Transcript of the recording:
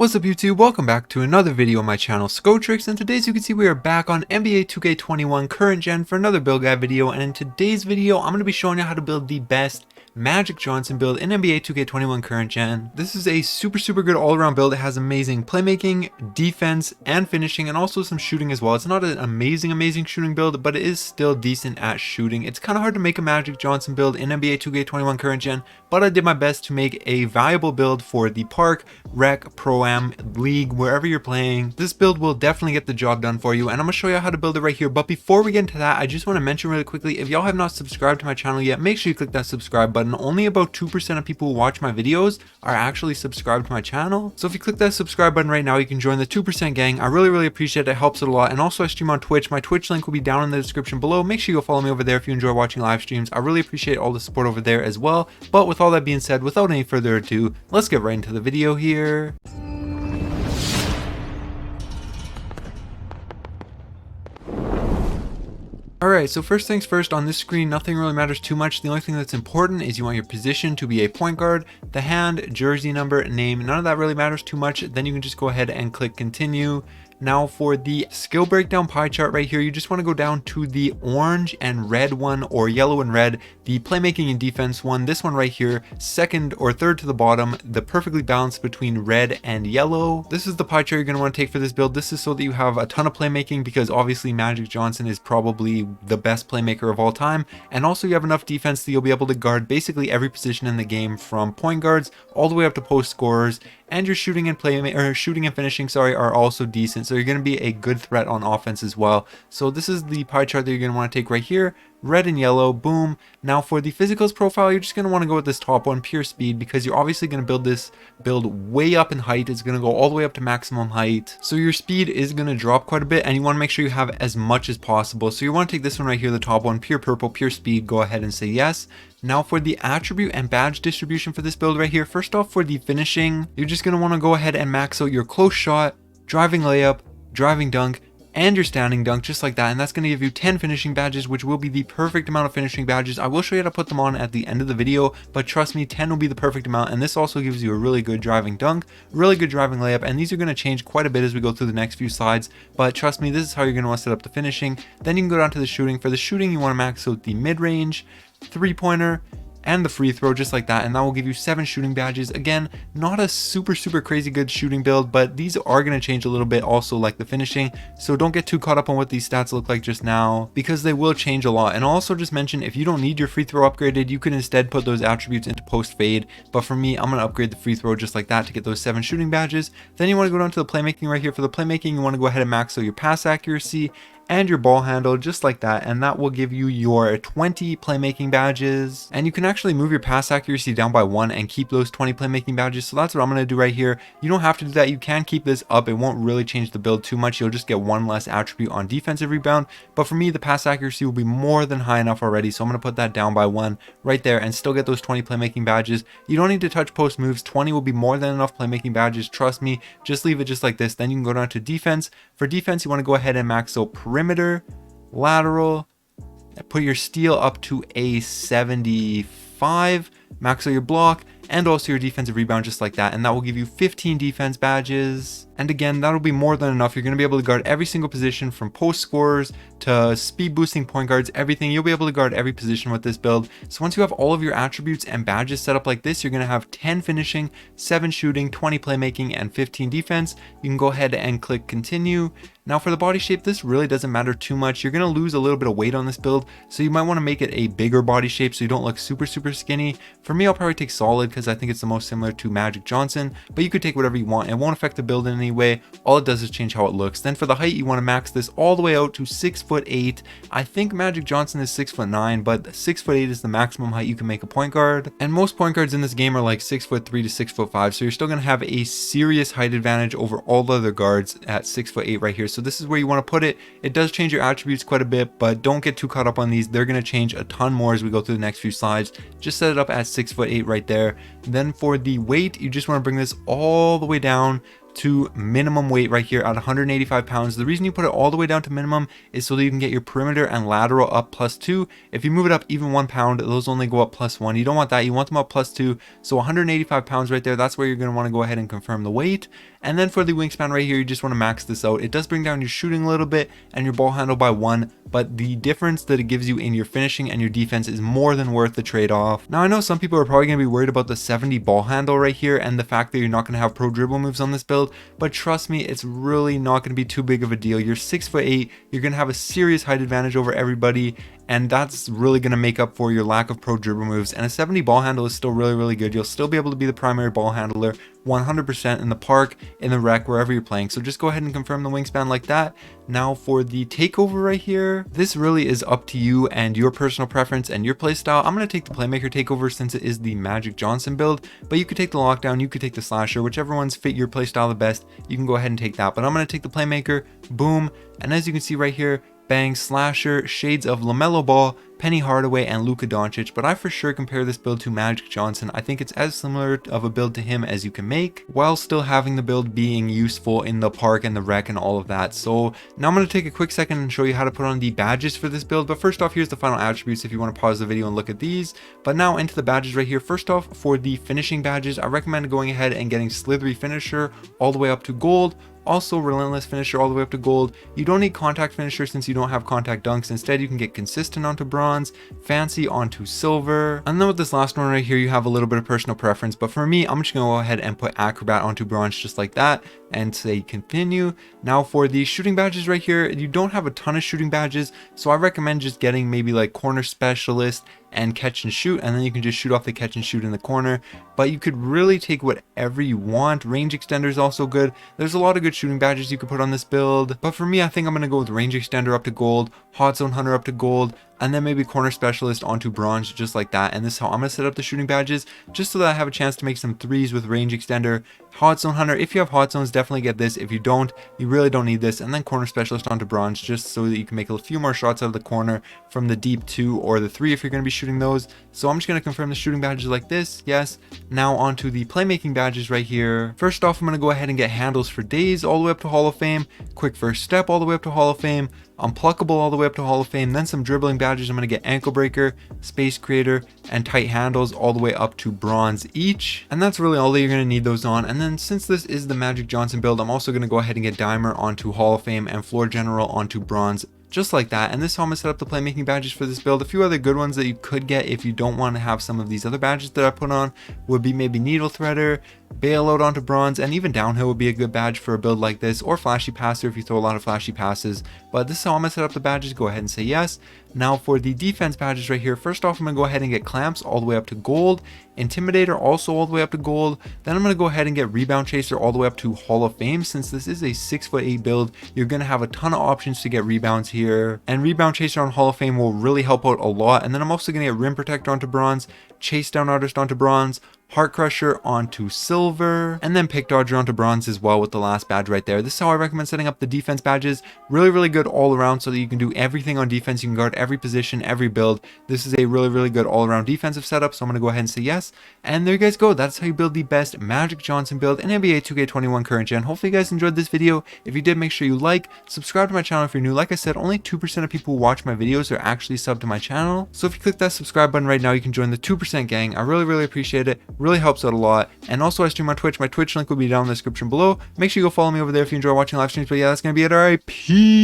What's up YouTube, welcome back to another video on my channel Skotrix, and today as you can see we are back on NBA 2K21 current gen for another build guide video. And in today's video I'm going to be showing you how to build the best Magic Johnson build in NBA 2K21 current gen. This is a super good all-around build. It has amazing playmaking, defense, and finishing, and also some shooting as well. It's not an amazing shooting build, but it is still decent at shooting. It's kind of hard to make a Magic Johnson build in NBA 2K21 current gen, but I did my best to make a valuable build for the Park, Rec, Pro-Am, League, wherever you're playing. This build will definitely get the job done for you, and I'm going to show you how to build it right here. But before we get into that, I just want to mention really quickly, if y'all have not subscribed to my channel yet, make sure you click that subscribe button. Only about 2% of people who watch my videos are actually subscribed to my channel. So if you click that subscribe button right now, you can join the 2% gang. I really appreciate it. It helps it a lot. And also I stream on Twitch. My Twitch link will be down in the description below. Make sure you go follow me over there if you enjoy watching live streams. I really appreciate all the support over there as well. But with all that being said, without any further ado, let's get right into the video here. Alright, so first things first, on this screen nothing really matters too much. The only thing that's important is you want your position to be a point guard, the hand, jersey number, name, none of that really matters too much. Then you can just go ahead and click continue. Now for the skill breakdown pie chart right here, you just want to go down to the orange and red one, or yellow and red, the playmaking and defense one, this one right here, second or third to the bottom, the perfectly balanced between red and yellow. This is the pie chart you're going to want to take for this build. This is so that you have a ton of playmaking, because obviously Magic Johnson is probably the best playmaker of all time, and also you have enough defense that you'll be able to guard basically every position in the game, from point guards all the way up to post scorers, and your shooting and finishing, are also decent. So you're going to be a good threat on offense as well. So this is the pie chart that you're going to want to take right here. Red and yellow, boom. Now for the physicals profile, you're just going to want to go with this top one, pure speed, because you're obviously going to build this build way up in height. It's going to go all the way up to maximum height. So your speed is going to drop quite a bit, and you want to make sure you have as much as possible. So you want to take this one right here, the top one, pure purple, pure speed. Go ahead and say yes. Now for the attribute and badge distribution for this build right here, first off for the finishing, you're just going to want to go ahead and max out your close shot, driving layup, driving dunk, and your standing dunk, just like that. And that's going to give you 10 finishing badges, which will be the perfect amount of finishing badges. I will show you how to put them on at the end of the video, but trust me, 10 will be the perfect amount. And this also gives you a really good driving dunk, really good driving layup, and these are going to change quite a bit as we go through the next few slides. But trust me, this is how you're going to want to set up the finishing. Then you can go down to the shooting. For the shooting, you want to max out the mid-range, three-pointer, and the free throw, just like that, and that will give you 7 shooting badges. Again, not a super crazy good shooting build, but these are going to change a little bit also, like the finishing, so don't get too caught up on what these stats look like just now, because they will change a lot. And I'll also just mention, if you don't need your free throw upgraded, you can instead put those attributes into post fade, but for me, I'm going to upgrade the free throw just like that to get those 7 shooting badges. Then you want to go down to the playmaking right here. For the playmaking, you want to go ahead and max out your pass accuracy and your ball handle, just like that, and that will give you your 20 playmaking badges. And you can actually move your pass accuracy down by 1 and keep those 20 playmaking badges. So that's what I'm going to do right here. You don't have to do that. You can keep this up. It won't really change the build too much. You'll just get 1 less attribute on defensive rebound, but for me the pass accuracy will be more than high enough already, so I'm going to put that down by 1 right there and still get those 20 playmaking badges. You don't need to touch post moves. 20 will be more than enough playmaking badges, trust me. Just leave it just like this. Then you can go down to defense. For defense, you want to go ahead and max out perimeter, lateral, put your steal up to a 75, max out your block, and also your defensive rebound, just like that, and that will give you 15 defense badges. And again, that'll be more than enough. You're going to be able to guard every single position, from post scorers to speed boosting point guards, everything. You'll be able to guard every position with this build. So once you have all of your attributes and badges set up like this, you're going to have 10 finishing, 7 shooting, 20 playmaking, and 15 defense. You can go ahead and click continue. Now for the body shape, this really doesn't matter too much. You're going to lose a little bit of weight on this build, so you might want to make it a bigger body shape so you don't look super skinny. For me, I'll probably take solid because I think it's the most similar to Magic Johnson, but you could take whatever you want. It won't affect the build in any way. All it does is change how it looks. Then for the height, you want to max this all the way out to 6'8". I think Magic Johnson is 6'9", but 6'8" is the maximum height you can make a point guard. And most point guards in this game are like 6'3" to 6'5", so you're still going to have a serious height advantage over all the other guards at 6'8" right here. So this is where you want to put it. It does change your attributes quite a bit, but don't get too caught up on these. They're going to change a ton more as we go through the next few slides. Just set it up at 6'8" right there. Then for the weight, you just want to bring this all the way down to minimum weight right here at 185 pounds. The reason you put it all the way down to minimum is so that you can get your perimeter and lateral up +2. If you move it up even 1 pound, those only go up +1. You don't want that. You want them up +2. So 185 pounds right there. That's where you're going to want to go ahead and confirm the weight. And then for the wingspan right here, you just want to max this out. It does bring down your shooting a little bit and your ball handle by 1, but the difference that it gives you in your finishing and your defense is more than worth the trade-off. Now I know some people are probably going to be worried about the 70 ball handle right here and the fact that you're not going to have pro dribble moves on this build, but trust me, it's really not going to be too big of a deal. You're 6'8", you're going to have a serious height advantage over everybody, and that's really going to make up for your lack of pro dribble moves. And a 70 ball handle is still really good. You'll still be able to be the primary ball handler 100% in the park, in the rec, wherever you're playing. So just go ahead and confirm the wingspan like that. Now for the takeover right here, this really is up to you and your personal preference and your play style. I'm going to take the playmaker takeover since it is the Magic Johnson build, but you could take the lockdown, you could take the slasher, whichever ones fit your play style the best, you can go ahead and take that. But I'm going to take the playmaker, boom, and as you can see right here, bang, slasher, shades of Lamelo Ball, Penny Hardaway, and Luka Doncic, but I for sure compare this build to Magic Johnson. I think it's as similar of a build to him as you can make, while still having the build being useful in the park and the rec and all of that. So now I'm going to take a quick second and show you how to put on the badges for this build, but first off, here's the final attributes if you want to pause the video and look at these. But now into the badges right here. First off, for the finishing badges, I recommend going ahead and getting Slithery Finisher all the way up to gold. Also Relentless Finisher all the way up to gold. You don't need Contact Finisher since you don't have Contact Dunks. Instead, you can get Consistent onto bronze, Fancy onto silver. And then with this last one right here, you have a little bit of personal preference. But for me, I'm just going to go ahead and put Acrobat onto bronze just like that and say continue. Now for the shooting badges right here, you don't have a ton of shooting badges. So I recommend just getting maybe like Corner Specialist and Catch and Shoot, and then you can just shoot off the catch and shoot in the corner. But you could really take whatever you want. Range Extender is also good. There's a lot of good shooting badges you could put on this build, but for me, I think I'm going to go with Range Extender up to gold, Hot Zone Hunter up to gold, and then maybe Corner Specialist onto bronze, just like that. And this is how I'm going to set up the shooting badges, just so that I have a chance to make some threes with Range Extender. Hot Zone Hunter, if you have Hot Zones, definitely get this. If you don't, you really don't need this. And then Corner Specialist onto bronze, just so that you can make a few more shots out of the corner from the deep 2 or the 3 if you're going to be shooting those. So I'm just going to confirm the shooting badges like this, yes. Now onto the playmaking badges right here. First off, I'm going to go ahead and get Handles for Days all the way up to Hall of Fame, Quick First Step all the way up to Hall of Fame, Unpluckable all the way up to Hall of Fame, then some dribbling badges. I'm going to get Ankle Breaker, Space Creator, and Tight Handles all the way up to bronze each. And that's really all that you're going to need those on. And then since this is the Magic Johnson build, I'm also going to go ahead and get Dimer onto Hall of Fame and Floor General onto bronze, just like that. And this is how I'm going to set up the playmaking badges for this build. A few other good ones that you could get if you don't want to have some of these other badges that I put on would be maybe Needle Threader, Bailout onto bronze, and even Downhill would be a good badge for a build like this, or Flashy Passer if you throw a lot of flashy passes. But this is how I'm going to set up the badges. Go ahead and say yes. Now for the defense badges right here, first off, I'm going to go ahead and get Clamps all the way up to gold, Intimidator also all the way up to gold. Then I'm going to go ahead and get Rebound Chaser all the way up to Hall of Fame. Since this is a 6'8" build, you're going to have a ton of options to get rebounds here, and Rebound Chaser on Hall of Fame will really help out a lot. And then I'm also going to get Rim Protector onto bronze, Chase Down Artist onto bronze, Heart Crusher onto silver, and then Pick Dodger onto bronze as well with the last badge right there. This is how I recommend setting up the defense badges. Really good all around, so that you can do everything on defense. You can guard every position, every build. This is a really good all around defensive setup, so I'm going to go ahead and say yes. And there you guys go. That's how you build the best Magic Johnson build in NBA 2K21 current gen. Hopefully you guys enjoyed this video. If you did, make sure you like, subscribe to my channel if you're new. Like I said, only 2% of people who watch my videos are actually subbed to my channel. So if you click that subscribe button right now, you can join the 2% gang. I really appreciate it. Really helps out a lot. And also I stream on Twitch. My Twitch link will be down in the description below. Make sure you go follow me over there if you enjoy watching live streams. But yeah, that's going to be it. All right, peace.